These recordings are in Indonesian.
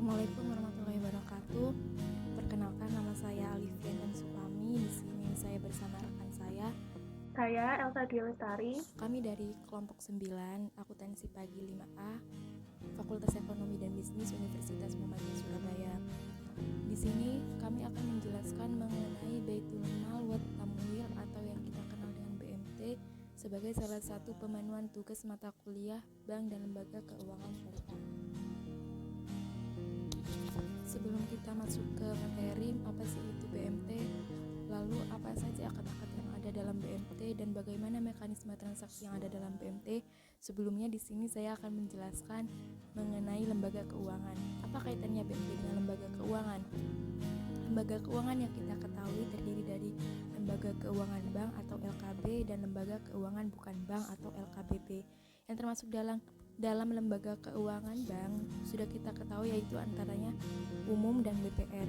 Assalamualaikum warahmatullahi wabarakatuh. Perkenalkan, nama saya Alifian dan Supami. Di sini saya bersama rekan saya. Saya Elsa Dwi Lestari. Kami dari kelompok 9, akuntansi pagi 5A, Fakultas Ekonomi dan Bisnis Universitas Muhammadiyah Surabaya. Di sini kami akan menjelaskan mengenai Baitul Mal wa Tamwil atau yang kita kenal dengan BMT sebagai salah satu pemenuhan tugas mata kuliah bank dan lembaga keuangan syariah. Sebelum kita masuk ke materi, apa sih itu BMT? Lalu apa saja akad-akad yang ada dalam BMT dan bagaimana mekanisme transaksi yang ada dalam BMT? Sebelumnya di sini saya akan menjelaskan mengenai lembaga keuangan. Apa kaitannya BMT dengan lembaga keuangan? Lembaga keuangan yang kita ketahui terdiri dari lembaga keuangan bank atau LKB dan lembaga keuangan bukan bank atau LKBB. Yang termasuk dalam lembaga keuangan bank sudah kita ketahui yaitu antaranya umum dan BPR,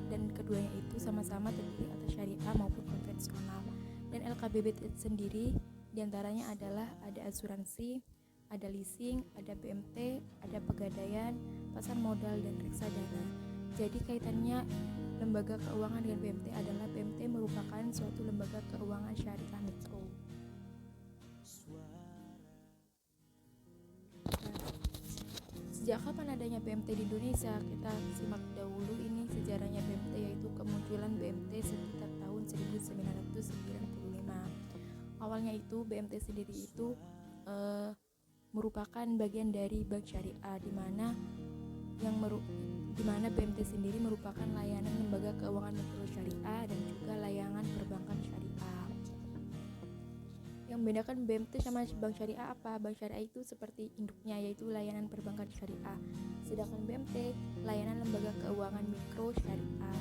dan keduanya itu sama-sama terdiri atas syariah maupun konvensional. Dan LKBB sendiri diantaranya adalah ada asuransi, ada leasing, ada BMT, ada pegadaian, pasar modal, dan reksadana. Jadi kaitannya lembaga keuangan dengan BMT adalah BMT merupakan suatu lembaga keuangan syariah mikro. Sejak kapan adanya BMT di Indonesia? Kita simak dahulu ini sejarahnya BMT, yaitu kemunculan BMT sekitar tahun 1995. Awalnya itu BMT sendiri itu merupakan bagian dari bank syariah, di mana BMT sendiri merupakan layanan lembaga keuangan mikro syariah dan juga layanan perbankan syariah. Yang membedakan BMT sama bank syariah apa? Bank syariah itu seperti induknya, yaitu layanan perbankan syariah. Sedangkan BMT, layanan lembaga keuangan mikro syariah.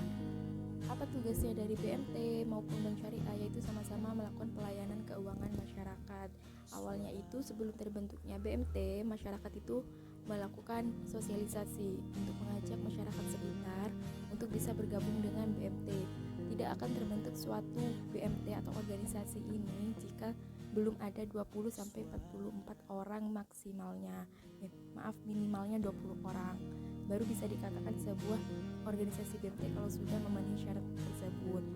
Apa tugasnya dari BMT maupun bank syariah? Yaitu sama-sama melakukan pelayanan keuangan masyarakat. Awalnya itu sebelum terbentuknya BMT, masyarakat itu melakukan sosialisasi untuk mengajak masyarakat sekitar untuk bisa bergabung dengan BMT. Tidak akan terbentuk suatu BMT atau organisasi ini jika belum ada 20-44 orang minimalnya 20 orang. Baru bisa dikatakan sebuah organisasi BMT kalau sudah memenuhi syarat tersebut.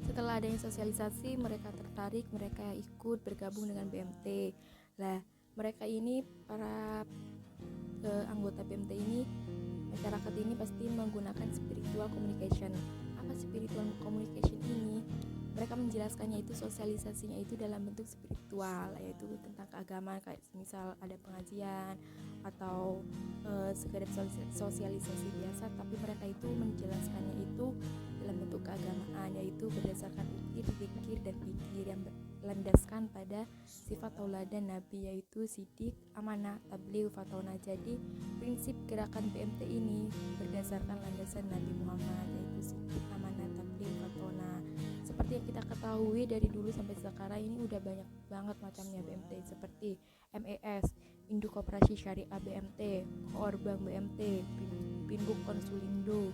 Setelah adanya sosialisasi, mereka tertarik, mereka ikut bergabung dengan BMT. Lah, mereka ini para anggota BMT ini, masyarakat ini pasti menggunakan spiritual communication. Apa spiritual communication ini? Mereka menjelaskannya itu sosialisasinya itu dalam bentuk spiritual, yaitu tentang keagamaan, kayak misal ada pengajian atau sekedar sosialisasi biasa, tapi mereka itu menjelaskannya itu dalam bentuk keagamaan, yaitu berdasarkan ukir, zikir, dan fikir yang berlandaskan pada sifat tauladan Nabi, yaitu sidik, amanah, tabligh, fatona. Jadi prinsip gerakan BMT ini berdasarkan landasan Nabi Muhammad, yaitu sidik, amanah, tabligh, fatona. Seperti yang kita ketahui dari dulu sampai sekarang ini udah banyak banget macamnya BMT, seperti MES, Induk Koperasi Syariah BMT, Koorbank BMT, Pinbuk Konsulindo,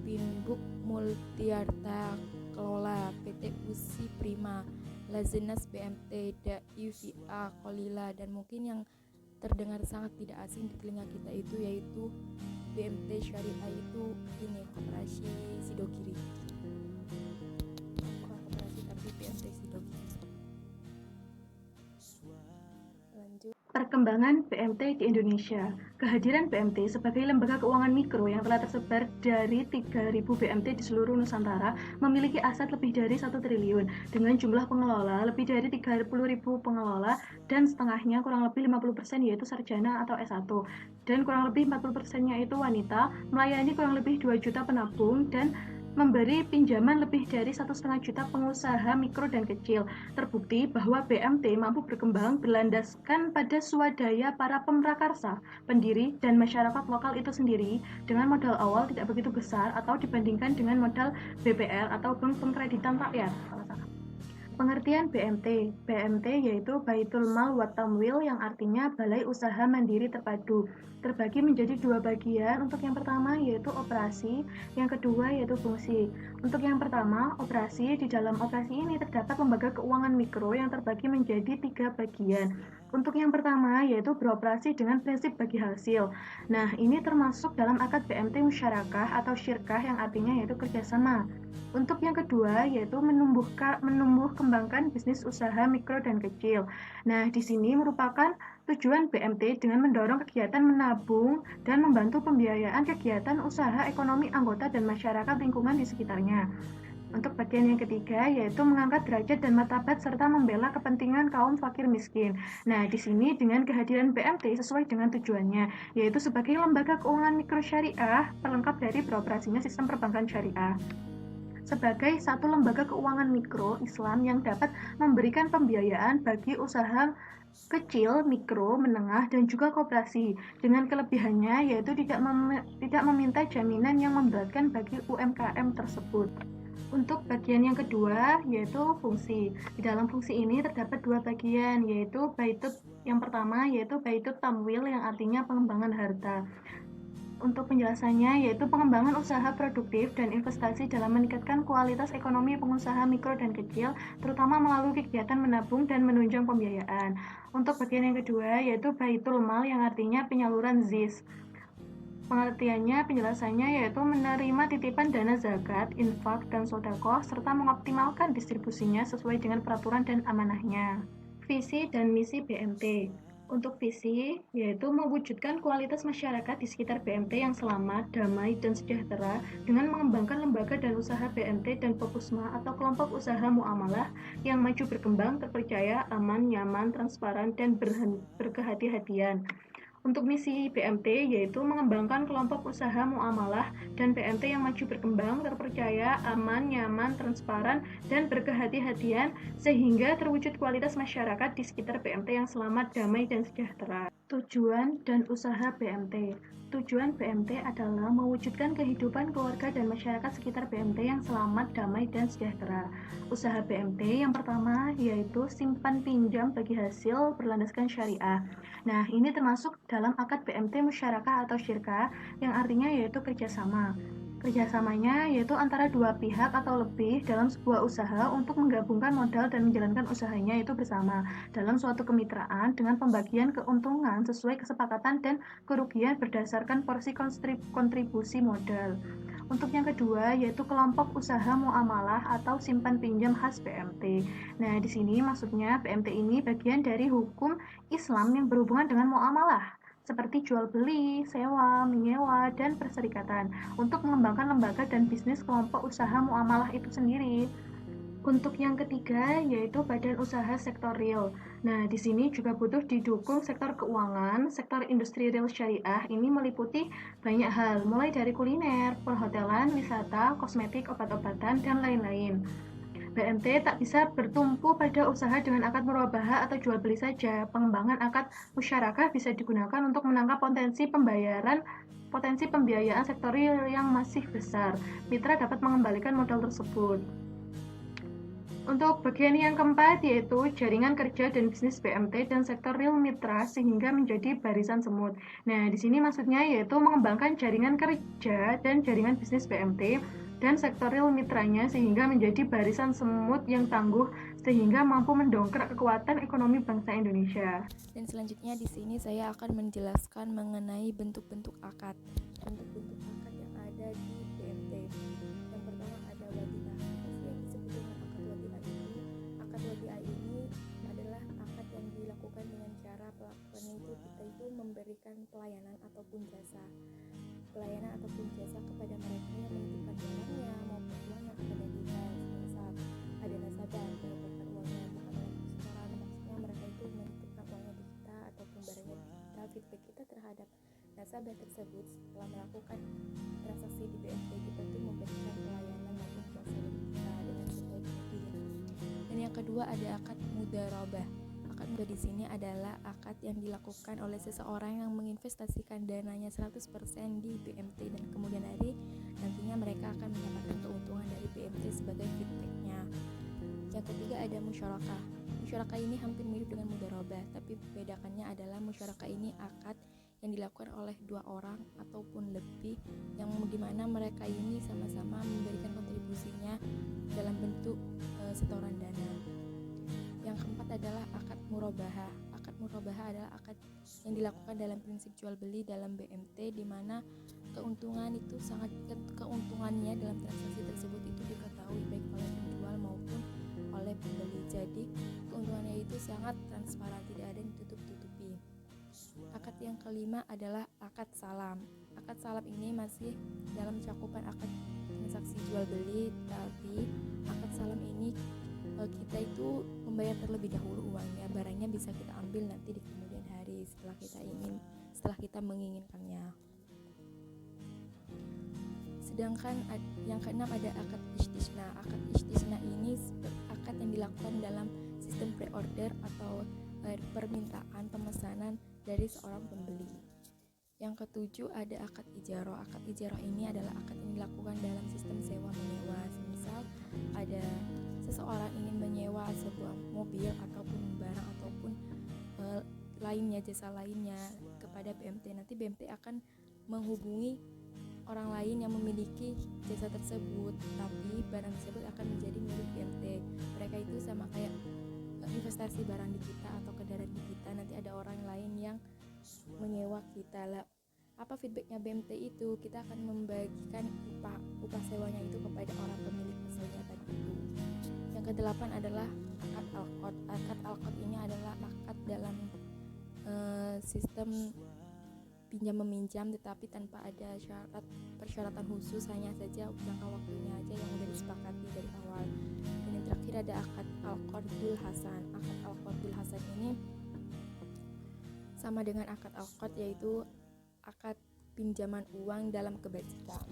Pinbuk Multiarta Kelola, PT USI Prima, Lazenas BMT, Dai VA Kolila, dan mungkin yang terdengar sangat tidak asing di telinga kita itu yaitu BMT Syariah itu ini Koperasi Sidogiri. Perkembangan BMT di Indonesia. Kehadiran BMT sebagai lembaga keuangan mikro yang telah tersebar dari 3.000 BMT di seluruh Nusantara memiliki aset lebih dari 1 triliun dengan jumlah pengelola lebih dari 30.000 pengelola dan setengahnya kurang lebih 50% yaitu sarjana atau S1 dan kurang lebih 40%-nya itu wanita, melayani kurang lebih 2 juta penabung dan memberi pinjaman lebih dari 1,5 juta pengusaha mikro dan kecil. Terbukti bahwa BMT mampu berkembang berlandaskan pada swadaya para pemrakarsa, pendiri, dan masyarakat lokal itu sendiri dengan modal awal tidak begitu besar atau dibandingkan dengan modal BPR atau bank pengkreditan rakyat. Pengertian BMT. BMT yaitu Baitul Mal wa Tamwil yang artinya Balai Usaha Mandiri Terpadu. terbagi menjadi dua bagian. Untuk yang pertama yaitu operasi, yang kedua yaitu fungsi. Untuk yang pertama, operasi. Di dalam operasi ini terdapat lembaga keuangan mikro yang terbagi menjadi 3 bagian. Untuk yang pertama yaitu beroperasi dengan prinsip bagi hasil. Nah, ini termasuk dalam akad BMT musyarakah atau syirkah yang artinya yaitu kerjasama. Untuk yang kedua yaitu menumbuh kembangkan bisnis usaha mikro dan kecil. Nah, di sini merupakan tujuan BMT dengan mendorong kegiatan menabung dan membantu pembiayaan kegiatan usaha ekonomi anggota dan masyarakat lingkungan di sekitarnya. Untuk bagian yang ketiga yaitu mengangkat derajat dan martabat serta membela kepentingan kaum fakir miskin. Nah, di sini dengan kehadiran BMT sesuai dengan tujuannya, yaitu sebagai lembaga keuangan mikro syariah pelengkap dari beroperasinya sistem perbankan syariah. Sebagai satu lembaga keuangan mikro Islam yang dapat memberikan pembiayaan bagi usaha kecil, mikro, menengah, dan juga koperasi. Dengan kelebihannya yaitu tidak meminta jaminan yang memberatkan bagi UMKM tersebut. Untuk bagian yang kedua yaitu fungsi. Di dalam fungsi ini terdapat dua bagian yaitu yang pertama yaitu baitut tamwil yang artinya pengembangan harta. Untuk penjelasannya yaitu pengembangan usaha produktif dan investasi dalam meningkatkan kualitas ekonomi pengusaha mikro dan kecil, terutama melalui kegiatan menabung dan menunjang pembiayaan. Untuk bagian yang kedua yaitu baitul mal yang artinya penyaluran ZIS. Pengertiannya, penjelasannya yaitu menerima titipan dana zakat, infak, dan sedekah serta mengoptimalkan distribusinya sesuai dengan peraturan dan amanahnya. Visi dan misi BMT. Untuk visi, yaitu mewujudkan kualitas masyarakat di sekitar BMT yang selamat, damai, dan sejahtera dengan mengembangkan lembaga dan usaha BMT dan Popusma atau kelompok usaha muamalah yang maju berkembang, terpercaya, aman, nyaman, transparan, dan berkehati-hatian. Untuk misi BMT yaitu mengembangkan kelompok usaha muamalah dan BMT yang maju berkembang, terpercaya, aman, nyaman, transparan, dan berkehati-hatian sehingga terwujud kualitas masyarakat di sekitar BMT yang selamat, damai, dan sejahtera. Tujuan dan usaha BMT. Tujuan BMT adalah mewujudkan kehidupan keluarga dan masyarakat sekitar BMT yang selamat, damai, dan sejahtera. Usaha BMT yang pertama yaitu simpan pinjam bagi hasil berlandaskan syariah. Nah, ini termasuk dalam akad BMT musyarakah atau syirkah yang artinya yaitu kerjasama. Kerjasamanya yaitu antara dua pihak atau lebih dalam sebuah usaha untuk menggabungkan modal dan menjalankan usahanya itu bersama dalam suatu kemitraan dengan pembagian keuntungan sesuai kesepakatan dan kerugian berdasarkan porsi kontribusi modal. Untuk yang kedua yaitu kelompok usaha muamalah atau simpan pinjam khas BMT. Nah, di sini maksudnya BMT ini bagian dari hukum Islam yang berhubungan dengan muamalah seperti jual beli, sewa, menyewa, dan perserikatan untuk mengembangkan lembaga dan bisnis kelompok usaha muamalah itu sendiri. Untuk yang ketiga yaitu badan usaha sektor real. Nah, di sini juga butuh didukung sektor keuangan, sektor industri real syariah ini meliputi banyak hal, mulai dari kuliner, perhotelan, wisata, kosmetik, obat-obatan, dan lain-lain. BMT tak bisa bertumpu pada usaha dengan akad murabahah atau jual beli saja. Pengembangan akad musyarakah bisa digunakan untuk menangkap potensi pembiayaan sektor real yang masih besar. Mitra dapat mengembalikan modal tersebut. Untuk bagian yang keempat yaitu jaringan kerja dan bisnis BMT dan sektor real mitra sehingga menjadi barisan semut. Nah, di sini maksudnya yaitu mengembangkan jaringan kerja dan jaringan bisnis BMT dan sektor real mitranya sehingga menjadi barisan semut yang tangguh sehingga mampu mendongkrak kekuatan ekonomi bangsa Indonesia. Dan selanjutnya di sini saya akan menjelaskan mengenai bentuk-bentuk akad. Bentuk-bentuk akad yang ada di BMT. Yang pertama ada wadiah. Yang disebut dengan akad wadiah itu, akad wadiah ini adalah akad yang dilakukan dengan cara pelakuannya itu kita itu memberikan pelayanan ataupun jasa kepada mereka yang menitipkan barangnya maupun uang yang ada di kas. Misal ada nasabah yang menitipkan uangnya bukan oleh restoran, maksudnya mereka itu menitipkan uangnya di kita ataupun barangnya di kita. Feedback kita terhadap nasabah tersebut setelah melakukan transaksi di BMT, kita itu memberikan pelayanan maupun jasa bagi kita dengan sesuai dengan dia. Dan yang kedua ada akad mudharabah. Akad di sini adalah akad yang dilakukan oleh seseorang yang menginvestasikan dananya 100% di BMT dan kemudian hari nantinya mereka akan mendapatkan keuntungan dari BMT sebagai feedbacknya. Yang ketiga ada musyarakah. Musyarakah ini hampir mirip dengan mudharabah, tapi bedakannya adalah musyarakah ini akad yang dilakukan oleh 2 orang ataupun lebih, yang dimana mereka ini sama-sama memberikan kontribusinya dalam bentuk setoran dana. Yang keempat adalah akad murabahah. Akad murabahah adalah akad yang dilakukan dalam prinsip jual beli dalam BMT, di mana keuntungannya dalam transaksi tersebut itu diketahui baik oleh penjual maupun oleh pembeli. Jadi keuntungannya itu sangat transparan, tidak ada yang ditutup-tutupi. Akad yang kelima adalah akad salam. Akad salam ini masih dalam cakupan akad transaksi jual beli, tapi akad salam ini kita itu membayar terlebih dahulu uangnya, barangnya bisa kita ambil nanti di kemudian hari setelah kita menginginkannya. Sedangkan yang keenam ada akad istisna. Akad istisna ini akad yang dilakukan dalam sistem pre-order atau permintaan pemesanan dari seorang pembeli. Yang ketujuh ada akad ijaroh. Akad ijaroh ini adalah akad yang dilakukan dalam sistem sewa menyewa. Misal ada seseorang ingin menyewa sebuah mobil ataupun barang ataupun lainnya, jasa lainnya kepada BMT. Nanti BMT akan menghubungi orang lain yang memiliki jasa tersebut, tapi barang tersebut akan menjadi milik BMT. Mereka itu sama kayak investasi barang di kita atau kendaraan di kita. Nanti ada orang lain yang menyewa kita lah. Apa feedbacknya BMT itu? Kita akan membagikan upah sewanya itu kepada orang pemilik pesannya tadi itu. Yang kedelapan adalah akad alqad. Akad alqad ini adalah akad dalam sistem pinjam meminjam, tetapi tanpa ada persyaratan khusus, hanya saja jangka waktunya aja yang sudah disepakati dari awal. Dan yang terakhir ada akad al-qardul hasan. Akad al-qardul hasan ini sama dengan akad al-qard, yaitu akad pinjaman uang dalam kebajikan.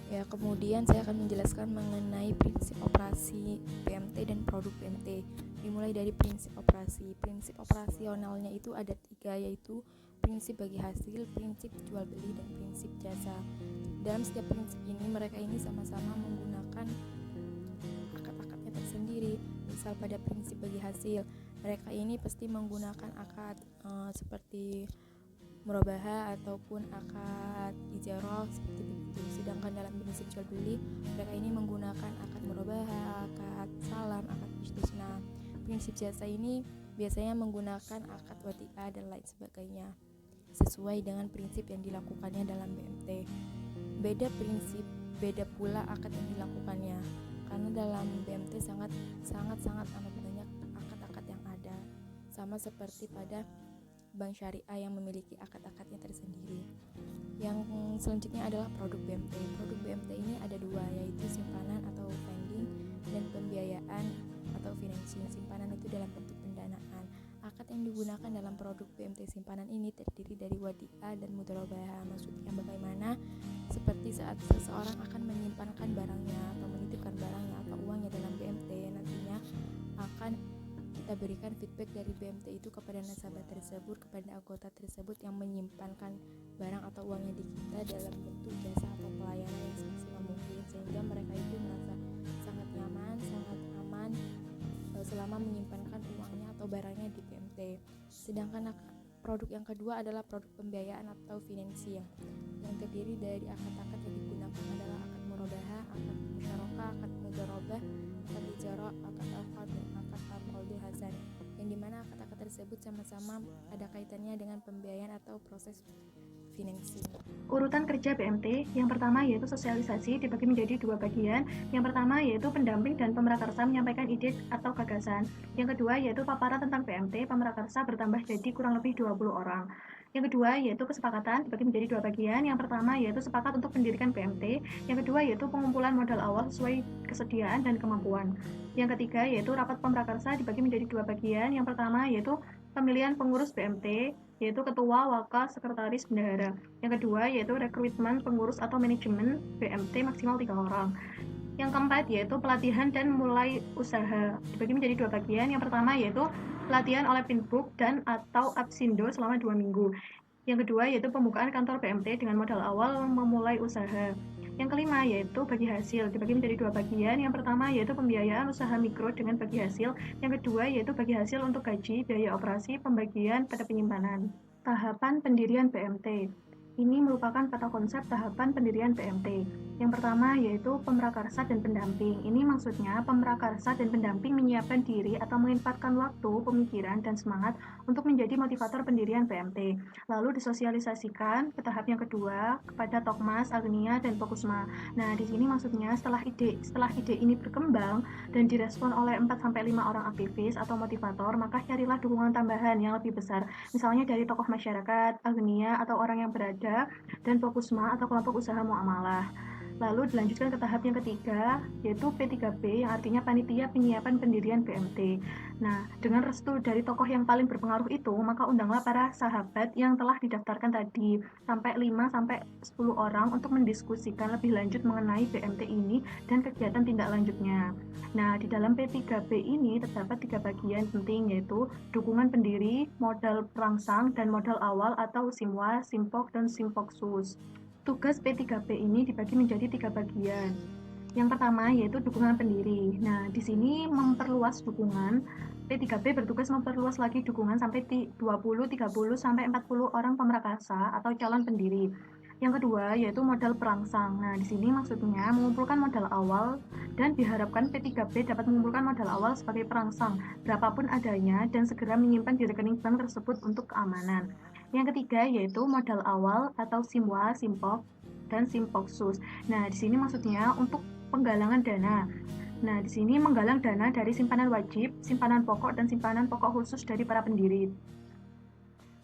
Ya, kemudian saya akan menjelaskan mengenai prinsip operasi BMT dan produk BMT. Dimulai dari prinsip operasi. Prinsip operasionalnya itu ada 3, yaitu prinsip bagi hasil, prinsip jual beli, dan prinsip jasa. Dalam setiap prinsip ini mereka ini sama-sama menggunakan akad-akadnya tersendiri. Misal pada prinsip bagi hasil, mereka ini pasti menggunakan akad seperti murabahah ataupun akad ijarah seperti begitu. Sedangkan dalam prinsip jual beli mereka ini menggunakan akad murabahah, akad salam, akad istisna. Prinsip jasa ini biasanya menggunakan akad wadi'ah dan lain sebagainya, sesuai dengan prinsip yang dilakukannya dalam BMT. Beda prinsip, beda pula akad yang dilakukannya, karena dalam BMT sangat amat banyak akad-akad yang ada, sama seperti pada bank syariah yang memiliki akad-akadnya tersendiri. Yang selanjutnya adalah produk BMT. Produk BMT ini ada 2, yaitu simpanan atau funding dan pembiayaan atau financing. Simpanan itu dalam bentuk pendanaan. Akad yang digunakan dalam produk BMT simpanan ini terdiri dari wadi'ah dan mudharabah. Maksudnya bagaimana? Seperti saat seseorang akan menyimpankan barangnya atau menitipkan barangnya atau uangnya dalam BMT, nantinya akan kita berikan feedback dari BMT itu kepada nasabah tersebut, kepada anggota tersebut yang menyimpankan barang atau uangnya di kita dalam bentuk jasa atau pelayanan yang semaksimal mungkin, sehingga mereka itu merasa sangat nyaman, sangat aman selama menyimpankan uangnya atau barangnya di BMT. Sedangkan produk yang kedua adalah produk pembiayaan atau financing, yang terdiri dari akad-akad yang digunakan adalah akad murabahah, akad musyarakah, akad mudharabah, akad ijarah, akad alqad, dan akad al-qardul hasan, yang dimana akad-akad tersebut sama-sama ada kaitannya dengan pembiayaan atau proses financing. Urutan kerja BMT, yang pertama yaitu sosialisasi, dibagi menjadi 2 bagian. Yang pertama yaitu pendamping dan pemrakarsa menyampaikan ide atau gagasan. Yang kedua yaitu paparan tentang BMT, pemrakarsa bertambah jadi kurang lebih 20 orang. Yang kedua yaitu kesepakatan, dibagi menjadi 2 bagian. Yang pertama yaitu sepakat untuk mendirikan BMT. Yang kedua yaitu pengumpulan modal awal sesuai kesediaan dan kemampuan. Yang ketiga yaitu rapat pemrakarsa, dibagi menjadi 2 bagian. Yang pertama yaitu pemilihan pengurus BMT, yaitu ketua, wakil, sekretaris, bendahara. Yang kedua yaitu rekrutmen pengurus atau manajemen BMT maksimal 3 orang. Yang keempat yaitu pelatihan dan mulai usaha, dibagi menjadi 2 bagian. Yang pertama yaitu pelatihan oleh Pinbook dan atau Absindo selama 2 minggu. Yang kedua yaitu pembukaan kantor BMT dengan modal awal memulai usaha. Yang kelima yaitu bagi hasil, dibagi menjadi dua bagian. Yang pertama yaitu pembiayaan usaha mikro dengan bagi hasil. Yang kedua yaitu bagi hasil untuk gaji, biaya operasi, pembagian pada penyimpanan. Tahapan pendirian BMT. Ini merupakan kata konsep tahapan pendirian BMT. Yang pertama yaitu pemrakarsa dan pendamping. Ini maksudnya pemrakarsa dan pendamping menyiapkan diri atau menginfatkan waktu, pemikiran, dan semangat untuk menjadi motivator pendirian BMT. Lalu disosialisasikan ke tahap yang kedua kepada Tokmas, Agnia, dan Fokusma. Nah, di sini maksudnya setelah ide ini berkembang dan direspon oleh 4-5 orang aktivis atau motivator, maka carilah dukungan tambahan yang lebih besar. Misalnya dari tokoh masyarakat, Agnia, atau orang yang berada dan Fokusma atau kelompok usaha muamalah. Lalu dilanjutkan ke tahap yang ketiga, yaitu P3B yang artinya Panitia Penyiapan Pendirian BMT. Nah, dengan restu dari tokoh yang paling berpengaruh itu, maka undanglah para sahabat yang telah didaftarkan tadi, sampai 5-10 orang untuk mendiskusikan lebih lanjut mengenai BMT ini dan kegiatan tindak lanjutnya. Nah, di dalam P3B ini terdapat 3 bagian penting, yaitu dukungan pendiri, modal perangsang, dan modal awal atau Simwa, Simpok, dan Simpoksus. Tugas P3B ini dibagi menjadi 3 bagian. Yang pertama yaitu dukungan pendiri. Nah, di sini memperluas dukungan. P3B bertugas memperluas lagi dukungan sampai 20, 30, sampai 40 orang pemrakarsa atau calon pendiri. Yang kedua yaitu modal perangsang. Nah, di sini maksudnya mengumpulkan modal awal dan diharapkan P3B dapat mengumpulkan modal awal sebagai perangsang berapapun adanya dan segera menyimpan di rekening bank tersebut untuk keamanan. Yang ketiga yaitu modal awal atau Simwa, Simpok, dan Simpoksus. Nah, di sini maksudnya untuk penggalangan dana. Nah, di sini menggalang dana dari simpanan wajib, simpanan pokok, dan simpanan pokok khusus dari para pendiri.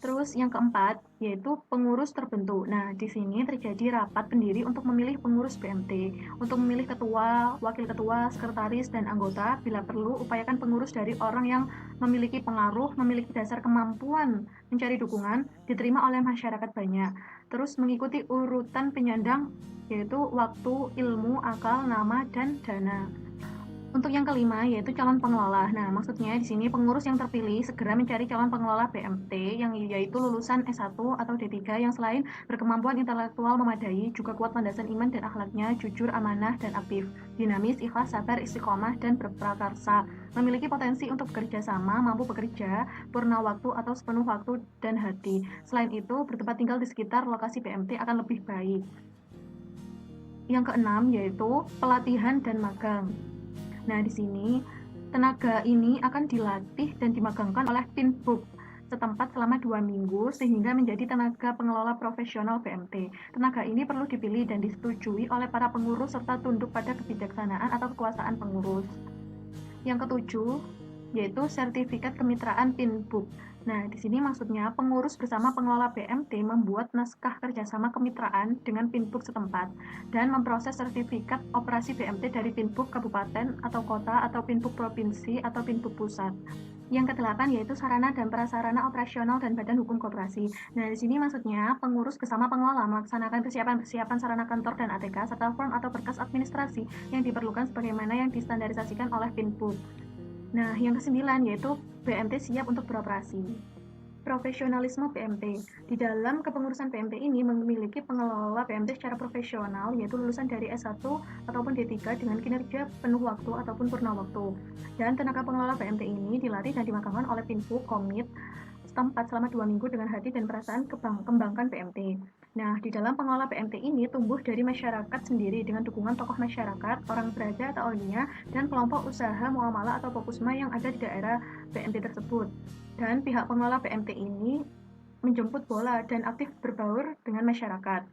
Terus yang keempat yaitu pengurus terbentuk. Nah, di sini terjadi rapat pendiri untuk memilih pengurus BMT. Untuk memilih ketua, wakil ketua, sekretaris, dan anggota, bila perlu upayakan pengurus dari orang yang memiliki pengaruh, memiliki dasar kemampuan mencari dukungan, diterima oleh masyarakat banyak. Terus mengikuti urutan penyandang yaitu waktu, ilmu, akal, nama, dan dana. Untuk yang kelima yaitu calon pengelola. Nah, maksudnya di sini pengurus yang terpilih segera mencari calon pengelola BMT yang yaitu lulusan S1 atau D3 yang selain berkemampuan intelektual memadai, juga kuat landasan iman dan akhlaknya, jujur, amanah, dan aktif, dinamis, ikhlas, sabar, istiqomah, dan berprakarsa, memiliki potensi untuk bekerja sama, mampu bekerja, purna waktu atau sepenuh waktu dan hati. Selain itu, bertempat tinggal di sekitar lokasi BMT akan lebih baik. Yang keenam yaitu pelatihan dan magang. Nah, di sini tenaga ini akan dilatih dan dimagangkan oleh Pinbuk setempat selama 2 minggu sehingga menjadi tenaga pengelola profesional BMT. Tenaga ini perlu dipilih dan disetujui oleh para pengurus serta tunduk pada kebijaksanaan atau kekuasaan pengurus. Yang ketujuh yaitu sertifikat kemitraan Pinbuk. Nah, di sini maksudnya pengurus bersama pengelola BMT membuat naskah kerjasama kemitraan dengan Pinbuk setempat dan memproses sertifikat operasi BMT dari Pinbuk kabupaten atau kota atau Pinbuk provinsi atau Pinbuk pusat. Yang kedelapan yaitu sarana dan prasarana operasional dan badan hukum koperasi. Nah, di sini maksudnya pengurus bersama pengelola melaksanakan persiapan sarana kantor dan ATK serta form atau berkas administrasi yang diperlukan sebagaimana yang distandarisasikan oleh Pinbuk. Nah, yang kesembilan yaitu BMT siap untuk beroperasi. Profesionalisme BMT. Di dalam kepengurusan BMT ini memiliki pengelola BMT secara profesional, yaitu lulusan dari S1 ataupun D3 dengan kinerja penuh waktu ataupun purna waktu. Dan tenaga pengelola BMT ini dilatih dan dimagangkan oleh Pinbuk Komit setempat selama 2 minggu dengan hati dan perasaan kembangkan BMT. Nah, di dalam pengelola BMT ini tumbuh dari masyarakat sendiri dengan dukungan tokoh masyarakat, orang berada atau aulia, dan kelompok usaha muamalah atau fokusma yang ada di daerah BMT tersebut. Dan pihak pengelola BMT ini menjemput bola dan aktif berbaur dengan masyarakat.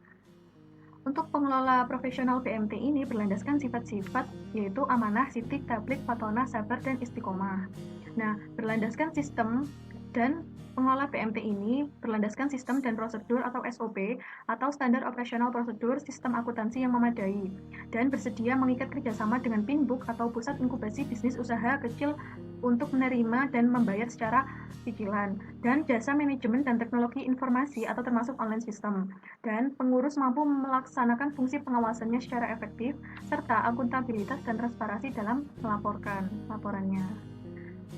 Untuk pengelola profesional BMT ini berlandaskan sifat-sifat yaitu amanah, sitik, tablik, fatonah, sabar, dan istiqomah. Nah, berlandaskan sistem dan pengelola BMT ini berlandaskan sistem dan prosedur atau SOP atau standar operasional prosedur sistem akuntansi yang memadai dan bersedia mengikat kerjasama dengan Pinbuk atau pusat inkubasi bisnis usaha kecil untuk menerima dan membayar secara cicilan dan jasa manajemen dan teknologi informasi atau termasuk online system dan pengurus mampu melaksanakan fungsi pengawasannya secara efektif serta akuntabilitas dan transparansi dalam melaporkan laporannya.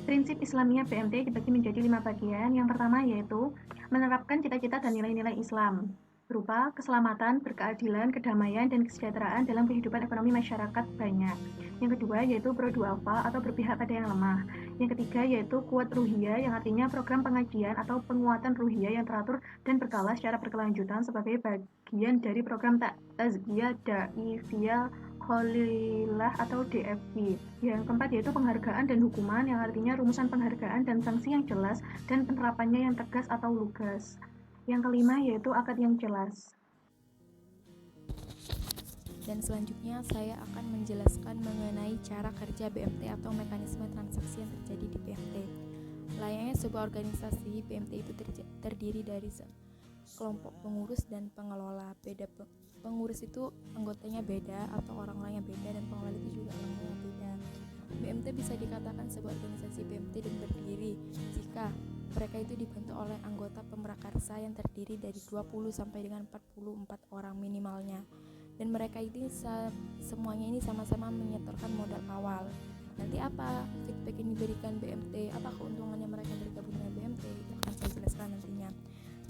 Prinsip Islamiyah BMT dibagi menjadi 5 bagian. Yang pertama yaitu menerapkan cita-cita dan nilai-nilai Islam. berupa keselamatan, berkeadilan, kedamaian, dan kesejahteraan dalam kehidupan ekonomi masyarakat banyak. Yang kedua yaitu pro duafa atau berpihak pada yang lemah. Yang ketiga yaitu kuat ruhiyah yang artinya program pengajian atau penguatan ruhiyah yang teratur dan berkala secara berkelanjutan sebagai bagian dari program tazkiyah daifiyah Khalilah atau DFV. Yang keempat yaitu penghargaan dan hukuman yang artinya rumusan penghargaan dan sanksi yang jelas dan penerapannya yang tegas atau lugas. Yang kelima yaitu akad yang jelas. Dan selanjutnya saya akan menjelaskan mengenai cara kerja BMT atau mekanisme transaksi yang terjadi di BMT. Layaknya sebuah organisasi, BMT itu terdiri dari kelompok pengurus dan pengelola. Pengurus itu anggotanya beda atau orang-orangnya beda, dan pengelola itu juga orang-orangnya beda. BMT bisa dikatakan sebuah organisasi BMT dan berdiri jika mereka itu dibantu oleh anggota pemrakarsa yang terdiri dari 20 sampai dengan 44 orang minimalnya. Dan mereka ini semuanya ini sama-sama menyetorkan modal awal. Nanti apa feedback yang diberikan BMT, apa keuntungannya mereka bergabung dengan BMT, itu akan saya jelaskan nantinya.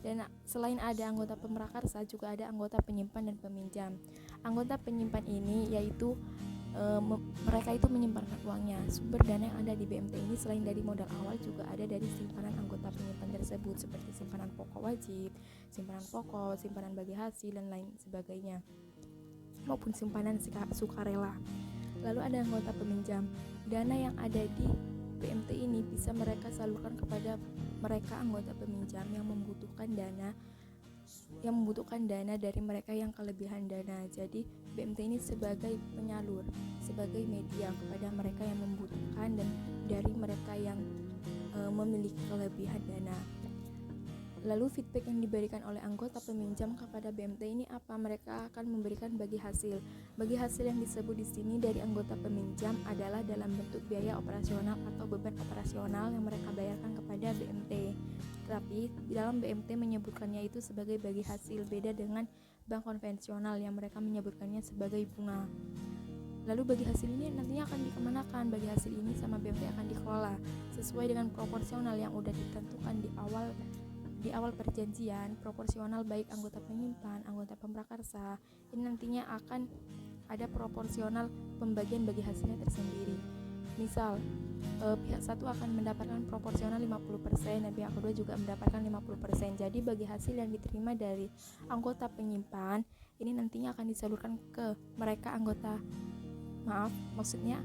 Dan selain ada anggota pemrakarsa, juga ada anggota penyimpan dan peminjam. Anggota penyimpan ini yaitu mereka itu menyimpankan uangnya. Sumber dana yang ada di BMT ini selain dari modal awal juga ada dari simpanan anggota penyimpan tersebut, seperti simpanan pokok wajib, simpanan pokok, simpanan bagi hasil, dan lain sebagainya, maupun simpanan sukarela. Lalu ada anggota peminjam. Dana yang ada di BMT ini bisa mereka salurkan kepada mereka anggota peminjam yang membutuhkan dana dari mereka yang kelebihan dana. Jadi BMT ini sebagai penyalur, sebagai media kepada mereka yang membutuhkan dan dari mereka yang memiliki kelebihan dana. Lalu feedback yang diberikan oleh anggota peminjam kepada BMT ini apa? Mereka akan memberikan bagi hasil. Bagi hasil yang disebut di sini dari anggota peminjam adalah dalam bentuk biaya operasional atau beban operasional yang mereka bayarkan kepada BMT. Tapi dalam BMT menyebutkannya itu sebagai bagi hasil, beda dengan bank konvensional yang mereka menyebutkannya sebagai bunga. Lalu bagi hasil ini nantinya akan dikemanakan? Bagi hasil ini sama BMT akan dikelola sesuai dengan proporsional yang udah ditentukan di awal perjanjian. Proporsional baik anggota penyimpan, anggota pemrakarsa, ini nantinya akan ada proporsional pembagian bagi hasilnya tersendiri. Misal pihak satu akan mendapatkan proporsional 50% dan pihak kedua juga mendapatkan 50%. Jadi bagi hasil yang diterima dari anggota penyimpan ini nantinya akan disalurkan ke mereka maksudnya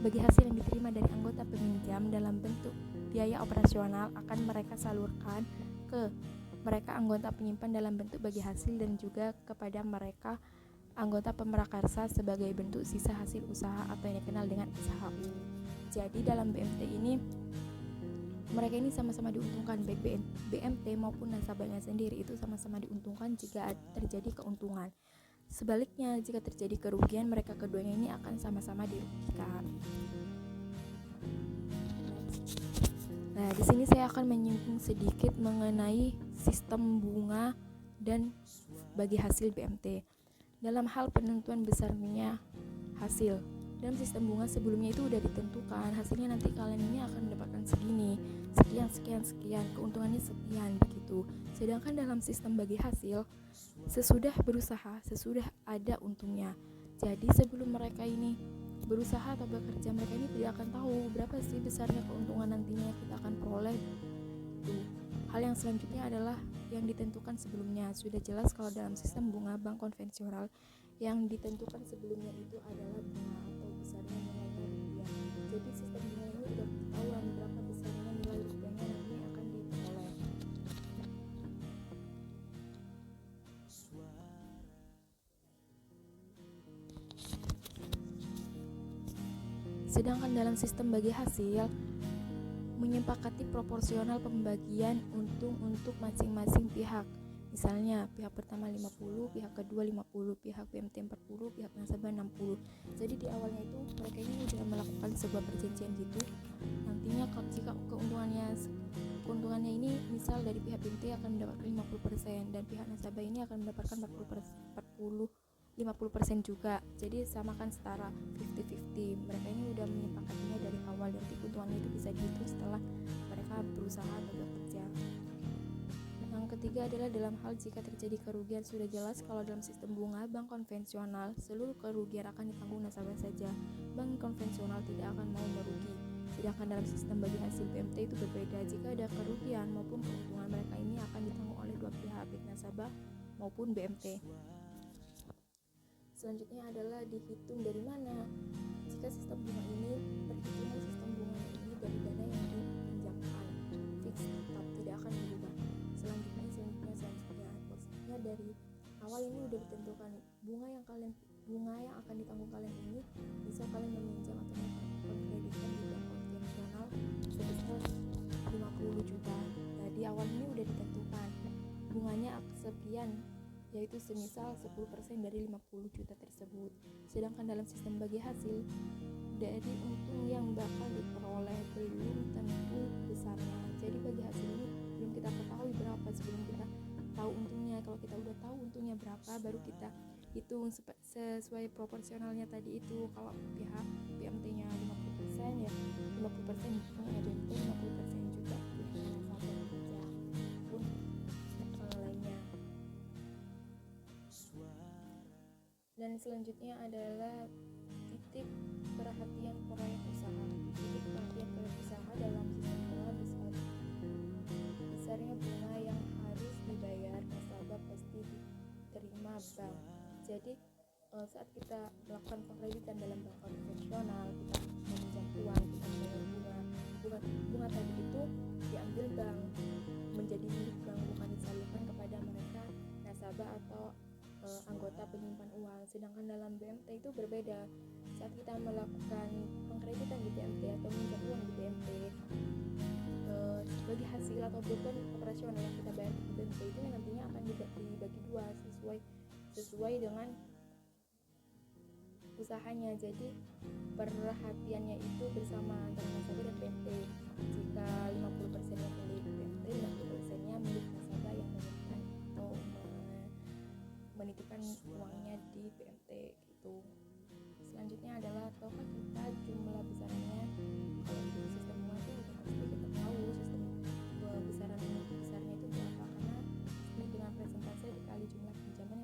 bagi hasil yang diterima dari anggota peminjam dalam bentuk biaya operasional akan mereka salurkan ke mereka anggota penyimpan dalam bentuk bagi hasil, dan juga kepada mereka anggota pemrakarsa sebagai bentuk sisa hasil usaha atau yang dikenal dengan SHU. Jadi dalam BMT ini mereka ini sama-sama diuntungkan, baik BMT maupun nasabahnya sendiri itu sama-sama diuntungkan jika terjadi keuntungan. Sebaliknya, jika terjadi kerugian, mereka keduanya ini akan sama-sama dirugikan. Nah, di sini saya akan menyinggung sedikit mengenai sistem bunga dan bagi hasil BMT. Dalam hal penentuan besarnya hasil, dalam sistem bunga sebelumnya itu udah ditentukan hasilnya nanti kalian ini akan mendapatkan segini, sekian, keuntungannya sekian begitu. Sedangkan dalam sistem bagi hasil, sesudah berusaha, sesudah ada untungnya. Jadi sebelum mereka ini berusaha atau bekerja, mereka ini tidak akan tahu berapa sih besarnya keuntungan nantinya kita akan peroleh. Hal yang selanjutnya adalah yang ditentukan sebelumnya. Sudah jelas kalau dalam sistem bunga bank konvensional yang ditentukan sebelumnya itu adalah bunga atau besarnya nilainya rupiah. Jadi sistem bunga ini udah ketahuan berapa besarnya nilai rupiahnya nantinya akan diperoleh. Sedangkan dalam sistem bagi hasil menyepakati proporsional pembagian untung untuk masing-masing pihak. Misalnya pihak pertama 50, pihak kedua 50, pihak BMT 40, pihak nasabah 60. Jadi di awalnya itu mereka ini sudah melakukan sebuah perjanjian gitu. Nantinya jika keuntungannya ini misal dari pihak BMT akan mendapatkan 50% dan pihak nasabah ini akan mendapatkan 50% juga. Jadi samakan setara 50-50. Mereka ini udah menyepakatinya dari awal, dan keuntungannya itu bisa dihitung setelah mereka berusaha atau bekerja. Yang ketiga adalah dalam hal jika terjadi kerugian. Sudah jelas kalau dalam sistem bunga bank konvensional seluruh kerugian akan ditanggung nasabah saja. Bank konvensional tidak akan mau merugi. Sedangkan dalam sistem bagi hasil BMT itu berbeda. Jika ada kerugian maupun keuntungan, mereka ini akan ditanggung oleh dua pihak, baik nasabah maupun BMT. Selanjutnya adalah dihitung dari mana. Jika sistem bunga ini, perhitungan sistem bunga ini dari dana yang dipinjamkan fix tetap, tidak akan berubah. Selanjutnya maksudnya dari awal ini udah ditentukan bunga yang akan ditanggung kalian ini bisa kalian meminjam atau melakukan kreditan di bank konvensional sebesar 50 juta. Nah, di awal ini udah ditentukan bunganya sekian, yaitu semisal 10% dari 50 juta tersebut. Sedangkan dalam sistem bagi hasil, dari untung yang bakal diperoleh belum tentu besarnya. Jadi bagi hasil ini belum kita ketahui berapa sebelum kita tahu untungnya. Kalau kita udah tahu untungnya berapa, baru kita hitung sesuai proporsionalnya tadi itu. Kalau pihak BMT-nya 50%, ya 50% hitungnya BMT, 50% juga pihak nasabah saja pun lainnya. Dan selanjutnya adalah titik perhatian proyek usaha. Titik perhatian proyek usaha dalam sistem bunga besarnya bunga yang harus dibayar nasabah pasti diterima bank. Jadi saat kita melakukan pengkreditan dalam bank konvensional, kita meminjam uang, kita membayar bunga tadi itu diambil bank, menjadi milik bank, bukan disalurkan kepada mereka nasabah atau anggota penyimpan uang. Sedangkan dalam BMT itu berbeda. Saat kita melakukan pengkreditan di BMT atau meminjam uang di BMT, bagi hasil atau beban operasional yang kita bayar di BMT itu nantinya akan dibagi dua sesuai dengan usahanya. Jadi perhatiannya itu bersama antara nasabah dan BMT. Jika 50%-nya milik BMT, 50%-nya milik nasabah yang menyimpan atau menitipkan uangnya di BMT gitu. Selanjutnya adalah tahukah kita jumlah besarnya. Kalau di sistem bunga itu udah pasti kita tahu sistem besarnya itu berapa, karena ini dengan presentase dikali jumlah pinjaman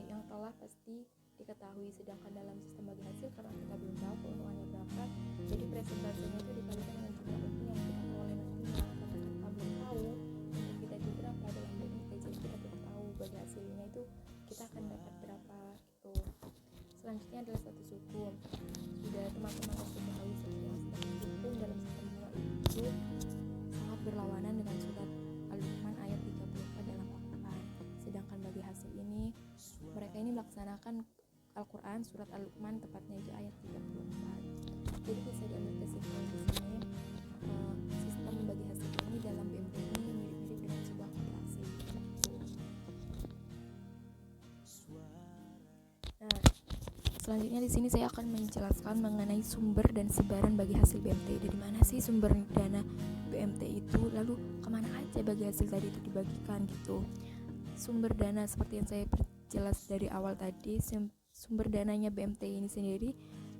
yang telah pasti diketahui. Sedangkan dalam sistem bagi hasil, karena kita belum tahu keuntungannya berapa, jadi presentasenya itu dikalikan dengan jumlah untung yang kita peroleh nantinya. Karena kita belum tahu untung kita itu berapa dalam BMT, jadi kita belum tahu bagi hasilnya itu kita akan dapat berapa gitu. Selanjutnya adalah status hukum. Sudah teman-teman pasti ketahui semua, status hukum dalam sistem bunga itu sangat berlawanan dengan surat Al-Luqman ayat 34 dalam Al-Quran. Sedangkan bagi hasil ini, mereka ini melaksanakan Al-Quran surat Al-Luqman, tepatnya itu ayat 34. Jadi bisa diambil kesimpulan di sini, sistem bagi hasil ini dalam BMT ini mirip-mirip dengan sebuah koperasi. Nah, selanjutnya di sini saya akan menjelaskan mengenai sumber dan sebaran bagi hasil BMT. Dari mana sih sumber dana BMT itu? Lalu kemana aja bagi hasil tadi itu dibagikan gitu? Sumber dana seperti yang saya perjelas dari awal tadi, sumber dananya BMT ini sendiri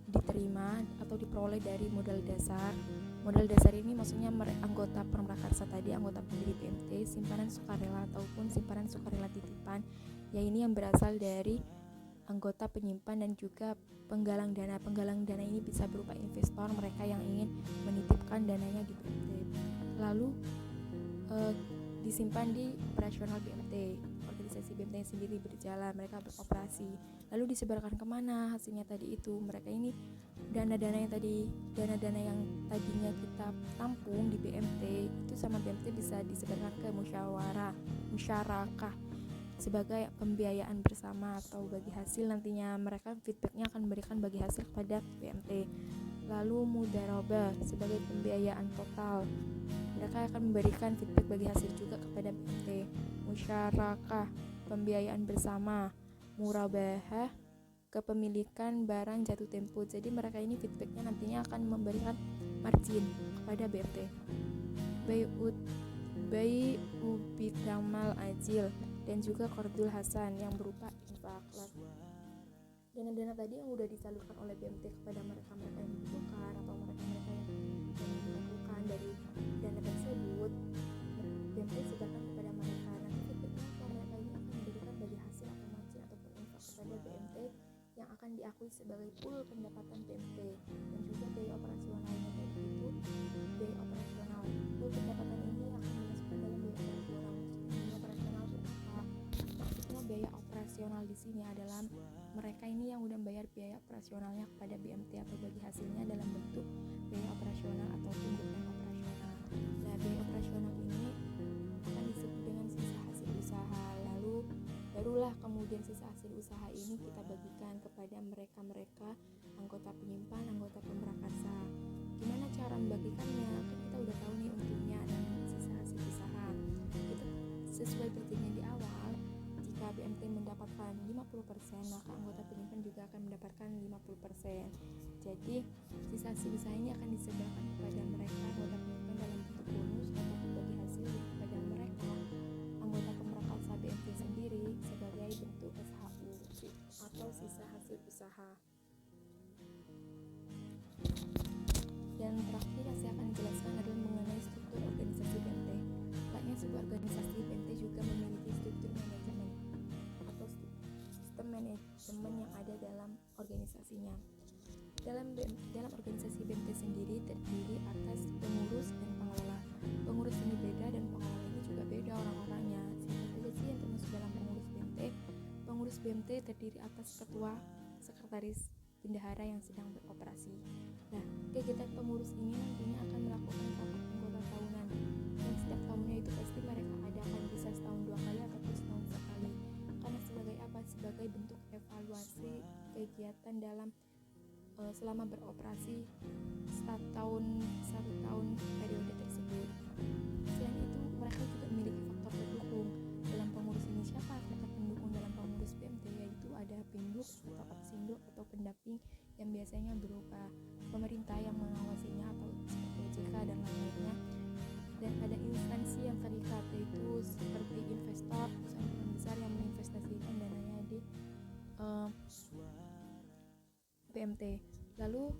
diterima atau diperoleh dari modal dasar. Modal dasar ini maksudnya anggota prakarsa tadi, anggota pendiri BMT, simpanan sukarela ataupun simpanan sukarela titipan, ya ini yang berasal dari anggota penyimpan dan juga penggalang dana. Penggalang dana ini bisa berupa investor, mereka yang ingin menitipkan dananya di BMT. Lalu disimpan di operasional BMT. Organisasi BMT sendiri berjalan, mereka beroperasi. Lalu disebarkan kemana hasilnya tadi itu? Mereka ini dana-dana yang tadinya kita tampung di BMT itu sama BMT bisa disebarkan ke musyarakah sebagai pembiayaan bersama atau bagi hasil. Nantinya mereka feedbacknya akan memberikan bagi hasil kepada BMT. Lalu mudharabah sebagai pembiayaan total, mereka akan memberikan feedback bagi hasil juga kepada BMT. Musyarakah pembiayaan bersama, murabahah kepemilikan barang jatuh tempo. Jadi mereka ini feedbacknya nantinya akan memberikan margin kepada BMT. Bai'u bitamal ajil dan juga qardul hasan yang berupa infak. Dana-dana tadi yang sudah disalurkan oleh BMT kepada mereka yang membutuhkan atau mereka yang memerlukan dari dana tersebut, BMT sebarkan kepada sebagai pool pendapatan BMT, dan juga biaya operasionalnya tadi itu biaya operasional. Pool pendapatan ini akan dimasukkan dalam biaya operasional. Biaya operasional itu apa? Maksudnya biaya operasional di sini adalah mereka ini yang udah bayar biaya operasionalnya kepada BMT atau bagi hasilnya dalam bentuk biaya operasional ataupun beban operasional. Nah, biaya operasional ini akan disebut dengan sisa hasil usaha. Lalu barulah kemudian sisa hasil usaha ini kita bagikan kepada mereka anggota penyimpan, anggota pemrakarsa. Gimana cara membagikannya? Kan kita udah tahu nih untungnya dan sisa hasil usaha. Kita sesuai perjanjian di awal, jika BMT mendapatkan 50%, maka anggota penyimpan juga akan mendapatkan 50%. Jadi sisa hasil usaha ini akan disebarkan kepada mereka anggota penyimpan dalam bentuk bonus ataupun bagi hasil kepada mereka anggota pemrakarsa BMT sendiri sebagai bentuk SHU atau sisa hasil usaha. Dan terakhir yang saya akan jelaskan adalah mengenai struktur organisasi BMT. Layaknya sebuah organisasi, BMT juga memiliki struktur manajemen atau sistem manajemen yang ada dalam organisasinya. Dalam organisasi BMT sendiri terdiri atas pengurus dan pengelola. Pengurus ini beda dan pengelola ini juga beda orang-orangnya. Siapa saja sih yang termasuk dalam pengurus BMT? Pengurus BMT terdiri atas ketua, sekretaris, bendahara yang sedang beroperasi. Nah, kegiatan pengurus ini nantinya akan melakukan rapat anggota tahunan, dan setiap tahunnya itu pasti mereka adakan bisa setahun 2 kali ataupun setahun sekali. Karena sebagai apa? Sebagai bentuk evaluasi kegiatan dalam selama beroperasi satu tahun periode tersebut. Selain itu, mereka juga memiliki faktor pendukung. Dalam pengurus ini siapa faktor pendukung dalam pengurus BMT? Yaitu ada pinduk atau apsindo atau pendamping yang biasanya berupa pemerintah yang mengawasinya atau seperti OJK dan lain-lainnya. Dan ada instansi yang terikat, yaitu seperti investor, perusahaan besar yang menginvestasikan dananya di BMT. Lalu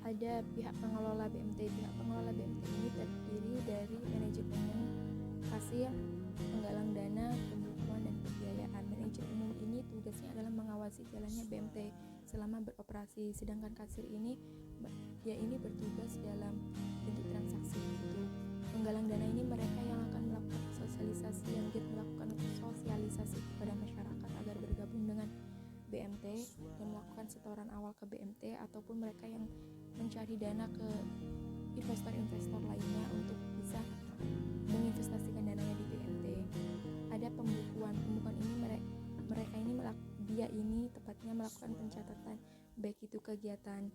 ada pihak pengelola BMT. Pihak pengelola BMT ini terdiri dari manajer umum, kasir, penggalang dana, pembukuan, dan pembiayaan. Manajer umum ini tugasnya adalah mengawasi jalannya BMT selama beroperasi, sedangkan kasir ini dia ini bertugas dalam bentuk transaksi gitu. Penggalang dana ini mereka yang akan melakukan sosialisasi, yang giat melakukan sosialisasi kepada masyarakat agar bergabung dengan BMT dan melakukan setoran awal ke BMT, ataupun mereka yang mencari dana ke investor-investor lainnya untuk bisa menginvestasikan dananya di BMT. Ada pembukuan ini dia ini tepatnya melakukan pencatatan baik itu kegiatan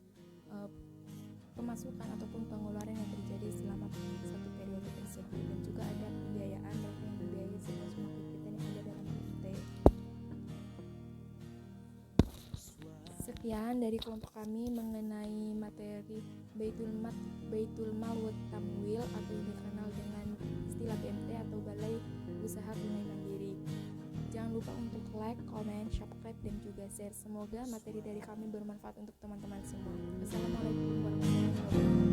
pemasukan ataupun pengeluaran yang terjadi selama satu periode tersebut, dan juga ada pembiayaan, mereka yang membiayai semua kegiatan yang ada dalam BMT. Sekian dari kelompok kami mengenai materi Baitul Mal wa Tamwil atau yang dikenal dengan istilah BMT atau Balai Usaha Tunai Mandiri. Jangan lupa untuk like, comment, subscribe, dan juga share. Semoga materi dari kami bermanfaat untuk teman-teman semua. Wassalamualaikum warahmatullahi wabarakatuh.